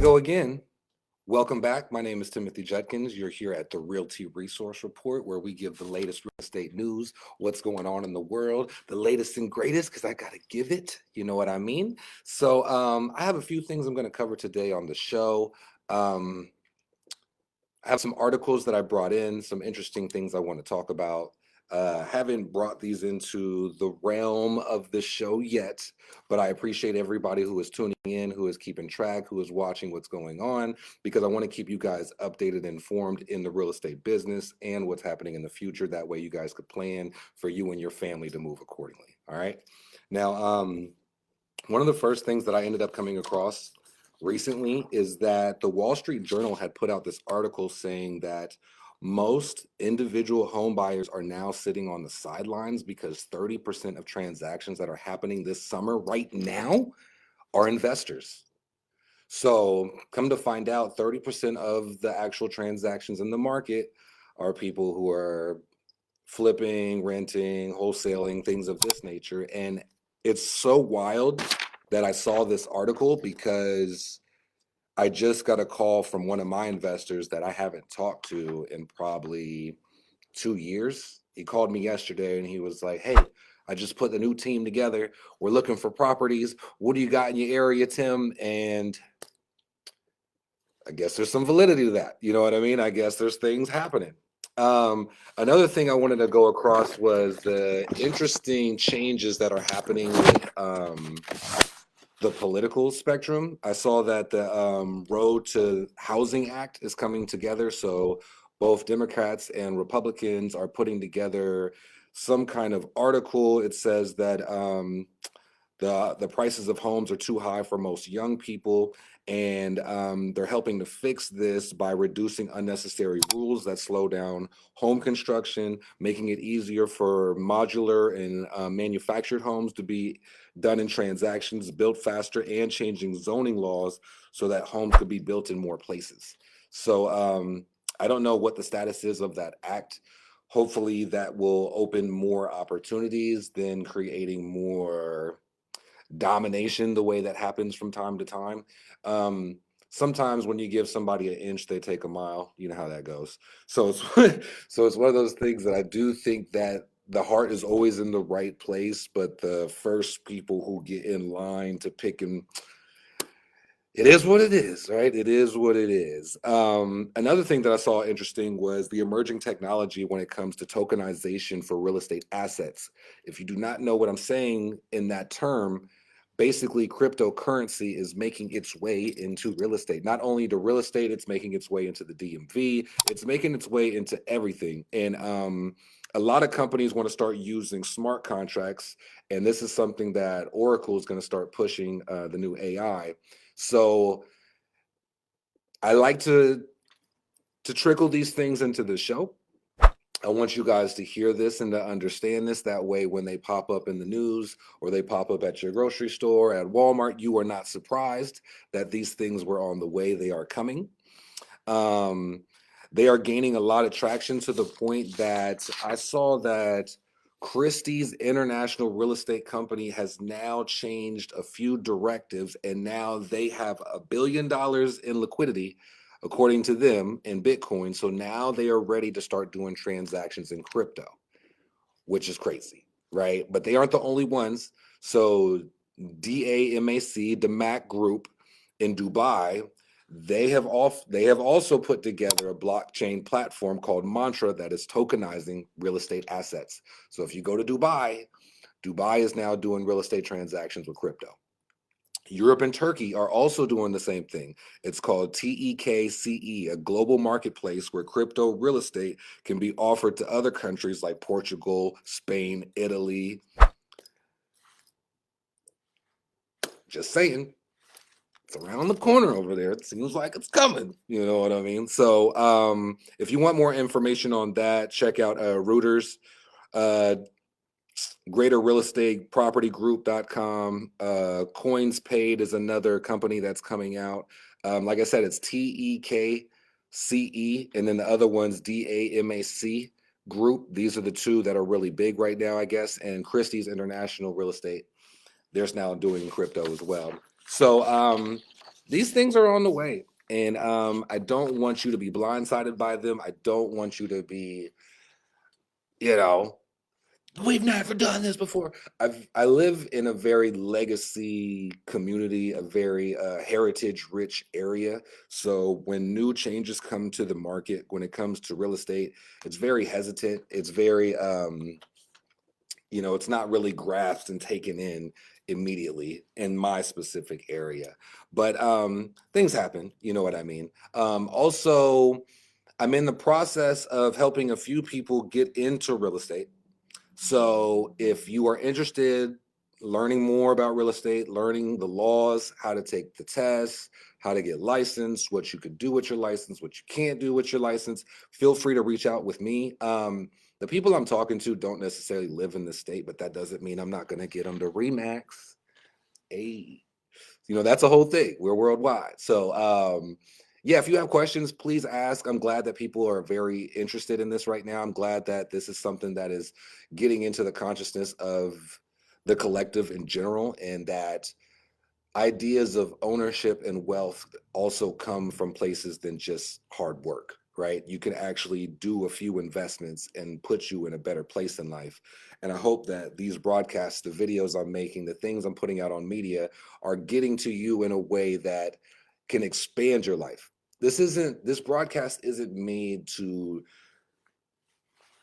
go again. Welcome back. My name is Timothy Judkins. You're here at the Realty Resource Report, where we give the latest real estate news, what's going on in the world, the latest and greatest, because I got to give it. You know what I mean? So I have a few things I'm going to cover today on the show. I have some articles that I brought in, some interesting things I want to talk about. Haven't brought these into the realm of the show yet, but I appreciate everybody who is tuning in, who is keeping track, who is watching what's going on, because I want to keep you guys updated and informed in the real estate business and what's happening in the future. That way you guys could plan for you and your family to move accordingly. All right. Now, one of the first things that I ended up coming across recently is that the Wall Street Journal had put out this article saying that most individual home buyers are now sitting on the sidelines because 30% of transactions that are happening this summer right now are investors. So come to find out, 30% of the actual transactions in the market are people who are flipping, renting, wholesaling, things of this nature. And it's so wild that I saw this article because I just got a call from one of my investors that I haven't talked to in probably 2 years. He called me yesterday and he was like, hey, I just put the new team together. We're looking for properties. What do you got in your area, Tim? And I guess there's some validity to that. You know what I mean? I guess there's things happening. Another thing I wanted to go across was the interesting changes that are happening with the political spectrum. I saw that the Road to Housing Act is coming together. So both Democrats and Republicans are putting together some kind of article. It says that the prices of homes are too high for most young people, and they're helping to fix this by reducing unnecessary rules that slow down home construction, making it easier for modular and manufactured homes to be done in transactions, built faster, and changing zoning laws so that homes could be built in more places. So I don't know what the status is of that act. Hopefully that will open more opportunities than creating more domination the way that happens from time to time. Sometimes when you give somebody an inch, they take a mile. You know how that goes. So it's so it's one of those things that I do think that the heart is always in the right place, but the first people who get in line to pick and it is what it is, right? It is what it is. Another thing that I saw interesting was the emerging technology when it comes to tokenization for real estate assets. If you do not know what I'm saying in that term, basically cryptocurrency is making its way into real estate. Not only to real estate, it's making its way into the DMV, it's making its way into everything. And a lot of companies want to start using smart contracts, and this is something that Oracle is going to start pushing, the new AI. So I like to trickle these things into the show. I want you guys to hear this and to understand this. That way, when they pop up in the news or they pop up at your grocery store, at Walmart, you are not surprised that these things were on the way. They are coming. They are gaining a lot of traction to the point that I saw that Christie's international real estate company has now changed a few directives, and now they have $1 billion in liquidity, according to them, in Bitcoin. So now they are ready to start doing transactions in crypto, which is crazy, right? But they aren't the only ones. So DAMAC Group in Dubai, they have also put together a blockchain platform called Mantra that is tokenizing real estate assets. So if you go to Dubai, Dubai is now doing real estate transactions with crypto. Europe and Turkey are also doing the same thing. It's called TEKCE, a global marketplace where crypto real estate can be offered to other countries like Portugal, Spain, Italy. Just saying. It's around the corner over there. It seems like it's coming. You know what I mean? So if you want more information on that, check out Reuters, Greater Real Estate Property Group.com. Coins Paid is another company that's coming out. Like I said, it's TEKCE, and then the other one's DAMAC Group. These are the two that are really big right now, I guess. And Christie's International Real Estate, they're now doing crypto as well. So these things are on the way. And I don't want you to be blindsided by them. I don't want you to be, you know, we've never done this before. I live in a very legacy community, a very heritage rich area. So when new changes come to the market, when it comes to real estate, it's very hesitant. It's very it's not really grasped and taken in immediately in my specific area. But things happen, you know what I mean? Also, I'm in the process of helping a few people get into real estate. So if you are interested learning more about real estate, learning the laws, how to take the tests, how to get licensed, what you could do with your license, what you can't do with your license, feel free to reach out with me. The people I'm talking to don't necessarily live in the state, but that doesn't mean I'm not going to get them to Remax. Hey, that's a whole thing. We're worldwide. So yeah, if you have questions, please ask. I'm glad that people are very interested in this right now. I'm glad that this is something that is getting into the consciousness of the collective in general, and that ideas of ownership and wealth also come from places than just hard work, right? You can actually do a few investments and put you in a better place in life. And I hope that these broadcasts, the videos I'm making, the things I'm putting out on media are getting to you in a way that can expand your life. This broadcast isn't made to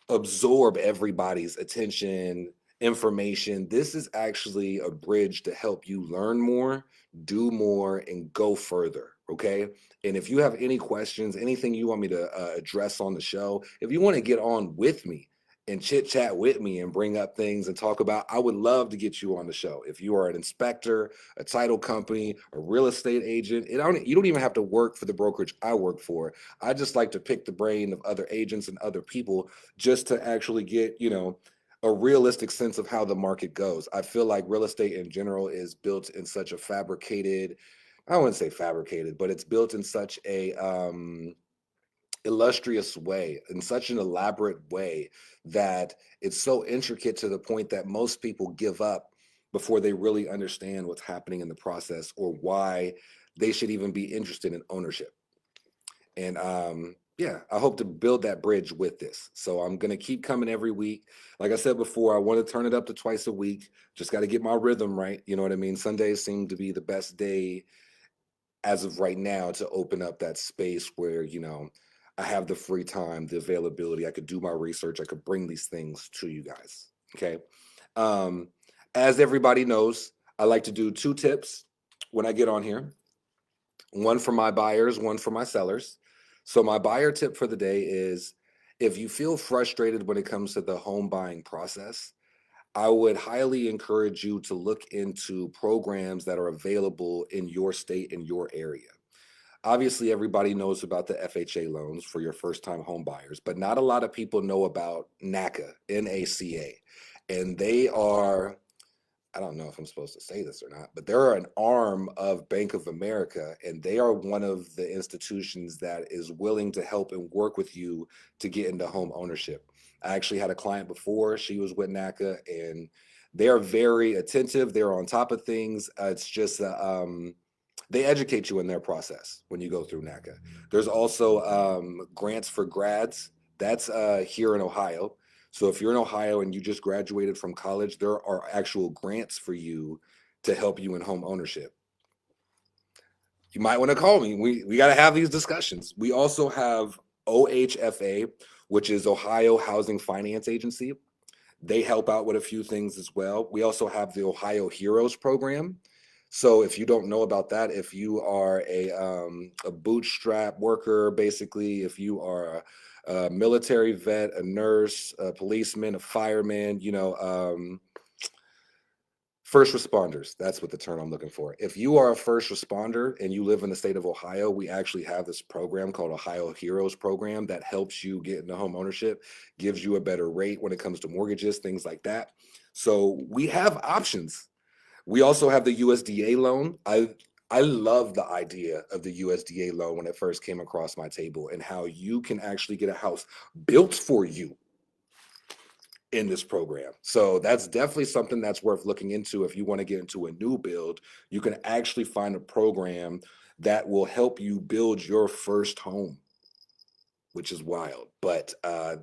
absorb everybody's attention, information. This is actually a bridge to help you learn more, do more, and go further. Okay. And if you have any questions, anything you want me to address on the show, if you want to get on with me and chit chat with me and bring up things and talk about, I would love to get you on the show. If you are an inspector, a title company, a real estate agent, you don't even have to work for the brokerage I work for. I just like to pick the brain of other agents and other people just to actually get, a realistic sense of how the market goes. I feel like real estate in general is built in such a fabricated, I wouldn't say fabricated, but it's built in such a illustrious way, in such an elaborate way, that it's so intricate to the point that most people give up before they really understand what's happening in the process or why they should even be interested in ownership. And yeah, I hope to build that bridge with this. So I'm going to keep coming every week. Like I said before, I want to turn it up to twice a week. Just got to get my rhythm right. You know what I mean? Sundays seem to be the best day as of right now to open up that space where, I have the free time, the availability. I could do my research. I could bring these things to you guys. Okay. As everybody knows, I like to do 2 tips when I get on here. One for my buyers, one for my sellers. So my buyer tip for the day is, if you feel frustrated when it comes to the home buying process, I would highly encourage you to look into programs that are available in your state, in your area. Obviously, everybody knows about the FHA loans for your first time home buyers, but not a lot of people know about NACA, NACA. And they are, I don't know if I'm supposed to say this or not, but they're an arm of Bank of America, and they are one of the institutions that is willing to help and work with you to get into home ownership. I actually had a client before, she was with NACA, and they are very attentive. They're on top of things. It's just they educate you in their process when you go through NACA. There's also grants for grads. That's here in Ohio. So if you're in Ohio and you just graduated from college, there are actual grants for you to help you in home ownership. You might want to call me. We got to have these discussions. We also have OHFA, which is Ohio Housing Finance Agency. They help out with a few things as well. We also have the Ohio Heroes program. So if you don't know about that, if you are a bootstrap worker, basically, if you are a military vet, a nurse, a policeman, a fireman, first responders, that's what the term I'm looking for. If you are a first responder and you live in the state of Ohio, we actually have this program called Ohio Heroes Program that helps you get into home ownership, gives you a better rate when it comes to mortgages, things like that. So we have options. We also have the USDA loan. I love the idea of the USDA loan when it first came across my table, and how you can actually get a house built for you in this program. So that's definitely something that's worth looking into. If you want to get into a new build, you can actually find a program that will help you build your first home, which is wild, but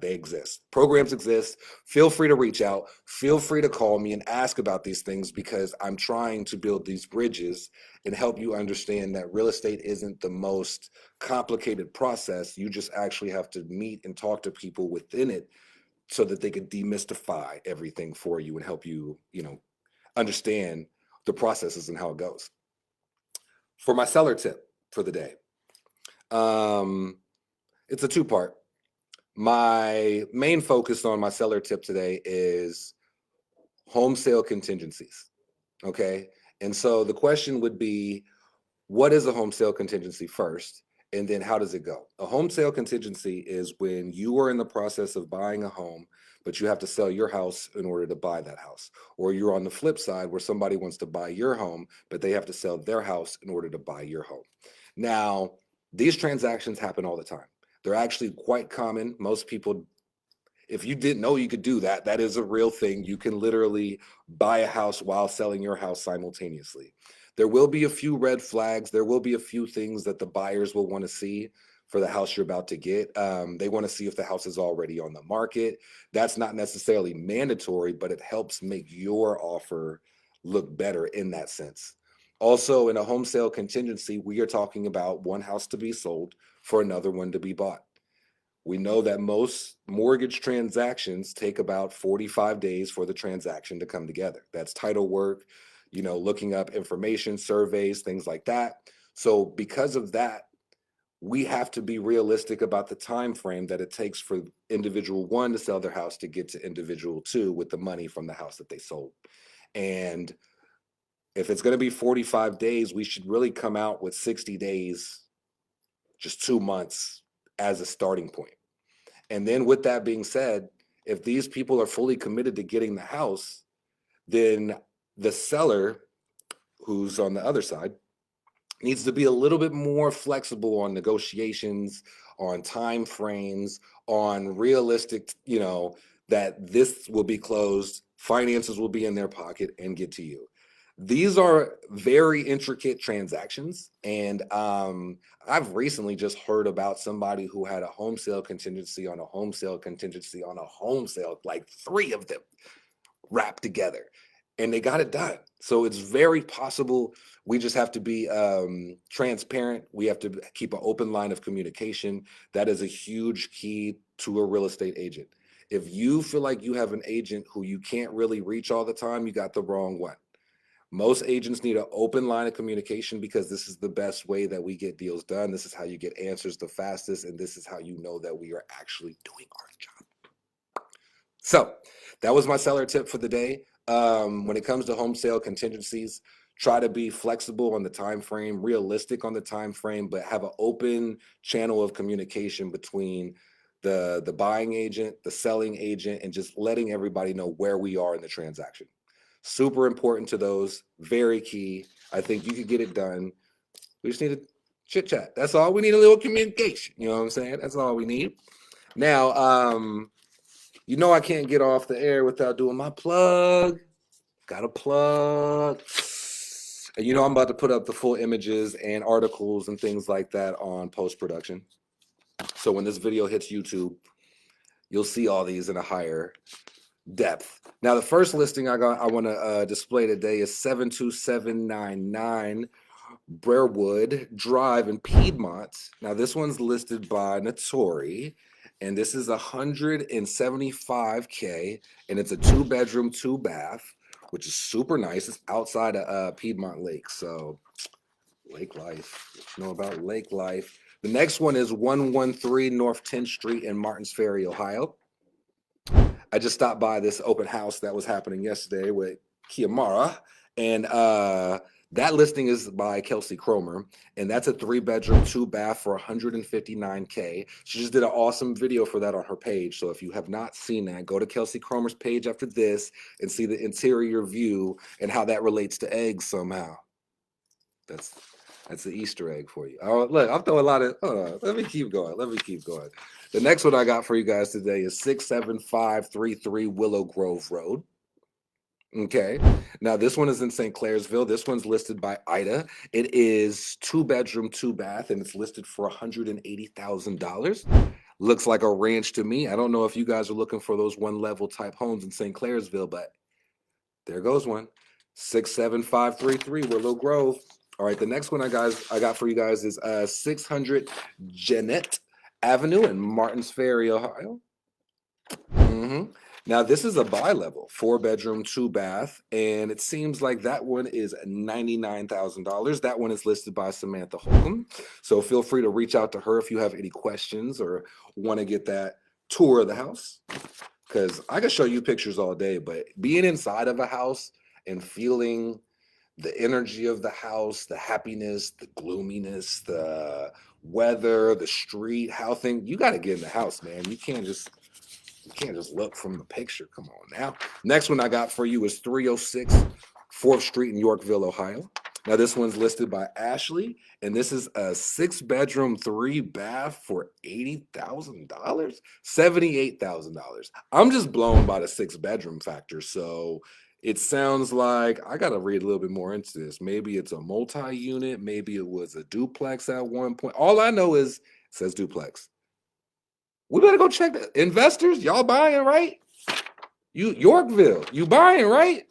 they exist. Programs exist. Feel free to reach out. Feel free to call me and ask about these things, because I'm trying to build these bridges and help you understand that real estate isn't the most complicated process. You just actually have to meet and talk to people within it so that they could demystify everything for you and help you, understand the processes and how it goes. For my seller tip for the day, it's a two-part. My main focus on my seller tip today is home sale contingencies, okay? And so the question would be, what is a home sale contingency first? And then how does it go? A home sale contingency is when you are in the process of buying a home, but you have to sell your house in order to buy that house. Or you're on the flip side where somebody wants to buy your home, but they have to sell their house in order to buy your home. Now, these transactions happen all the time. They're actually quite common. Most people, if you didn't know you could do that, that is a real thing. You can literally buy a house while selling your house simultaneously. There will be a few red flags. There will be a few things that the buyers will want to see for the house you're about to get. They want to see if the house is already on the market. That's not necessarily mandatory, but it helps make your offer look better in that sense. Also, in a home sale contingency, we are talking about one house to be sold for another one to be bought. We know that most mortgage transactions take about 45 days for the transaction to come together. That's title work, looking up information, surveys, things like that. So because of that, we have to be realistic about the time frame that it takes for individual one to sell their house to get to individual two with the money from the house that they sold. And if it's going to be 45 days, we should really come out with 60 days, just 2 months as a starting point. And then with that being said, if these people are fully committed to getting the house, then the seller, who's on the other side, needs to be a little bit more flexible on negotiations, on time frames, on realistic, that this will be closed, finances will be in their pocket and get to you. These are very intricate transactions. And I've recently just heard about somebody who had a home sale contingency on a home sale contingency on a home sale, like 3 of them wrapped together, and they got it done. So it's very possible. We just have to be transparent. We have to keep an open line of communication. That is a huge key to a real estate agent. If you feel like you have an agent who you can't really reach all the time, you got the wrong one. Most agents need an open line of communication, because this is the best way that we get deals done. This is how you get answers the fastest, and this is how you know that we are actually doing our job. So that was my seller tip for the day. When it comes to home sale contingencies, try to be flexible on the time frame, realistic on the time frame, but have an open channel of communication between the buying agent, the selling agent, and just letting everybody know where we are in the transaction. Super important to those, very key. I think you could get it done. We just need to chit chat. That's all. We need a little communication. You know what I'm saying? That's all we need. Now, I can't get off the air without doing my plug. Got a plug. And I'm about to put up the full images and articles and things like that on post-production. So when this video hits YouTube, you'll see all these in a higher depth. Now, the first listing I want to display today is 72799 Broadwater Drive in Piedmont. Now, this one's listed by Notori, and this is $175K, and it's a 2-bedroom, 2-bath, which is super nice. It's outside of Piedmont Lake, so lake life. Know about lake life. The next one is 113 North 10th Street in Martins Ferry, Ohio. I just stopped by this open house that was happening yesterday with Kiamara, and that listing is by Kelsey Cromer, and that's a 3-bedroom, 2-bath for $159K. She just did an awesome video for that on her page. So if you have not seen that, go to Kelsey Cromer's page after this and see the interior view and how that relates to eggs somehow. That's the Easter egg for you. Oh, look, I'm throwing a lot of. Hold on, let me keep going. The next one I got for you guys today is 67533 Willow Grove Road. Okay, now this one is in St. Clairsville. This one's listed by Ida. It is 2-bedroom, 2-bath, and it's listed for $180,000. Looks like a ranch to me. I don't know if you guys are looking for those one-level type homes in St. Clairsville, but there goes one. 67533 Willow Grove. All right, the next one I got for you guys is 600 Jeanette Avenue in Martins Ferry, Ohio. Now this is a bi-level, 4-bedroom, 2-bath, and it seems like that one is $99,000. That one is listed by Samantha Holcomb. So feel free to reach out to her if you have any questions or want to get that tour of the house. Because I can show you pictures all day, but being inside of a house and feeling the energy of the house, the happiness, the gloominess, the weather, the street, how things, you got to get in the house, man. You can't just look from the picture. Come on now. Next one I got for you is 306 4th Street in Yorkville, Ohio. Now this one's listed by Ashley, and this is a 6-bedroom, 3-bath for $80,000, $78,000. I'm just blown by the 6-bedroom factor. So it sounds like I got to read a little bit more into this. Maybe it's a multi-unit. Maybe it was a duplex at one point. All I know is it says duplex. We better go check that. Investors, y'all buying, right? Yorkville, you buying, right?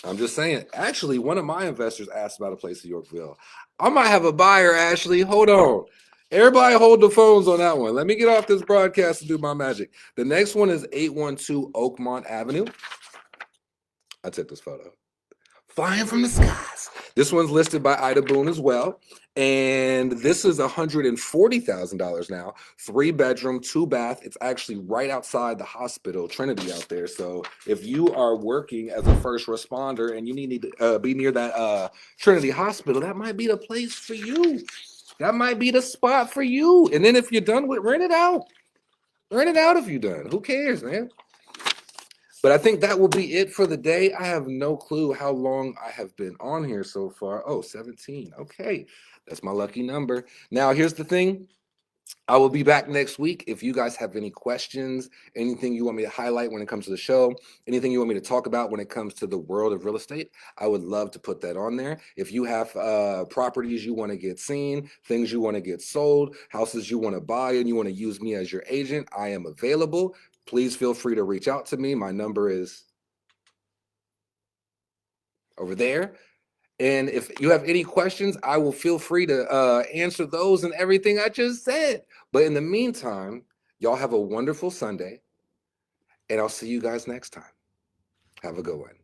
I'm just saying. Actually, one of my investors asked about a place in Yorkville. I might have a buyer, Ashley. Hold on. Everybody hold the phones on that one. Let me get off this broadcast and do my magic. The next one is 812 Oakmont Avenue. I took this photo. Flying from the skies. This one's listed by Ida Boone as well. And this is $140,000 now. 3-bedroom, 2-bath. It's actually right outside the hospital, Trinity out there. So if you are working as a first responder and you need to be near that Trinity Hospital, that might be the place for you. That might be the spot for you. And then if you're done with, rent it out. Rent it out if you're done. Who cares, man? But I think that will be it for the day. I have no clue how long I have been on here so far. Oh, 17. Okay. That's my lucky number. Now, here's the thing. I will be back next week. If you guys have any questions, anything you want me to highlight when it comes to the show, anything you want me to talk about when it comes to the world of real estate, I would love to put that on there. If you have properties you want to get seen, things you want to get sold, houses you want to buy, and you want to use me as your agent, I am available. Please feel free to reach out to me. My number is over there. And if you have any questions, I will feel free to answer those and everything I just said. But in the meantime, y'all have a wonderful Sunday, and I'll see you guys next time. Have a good one.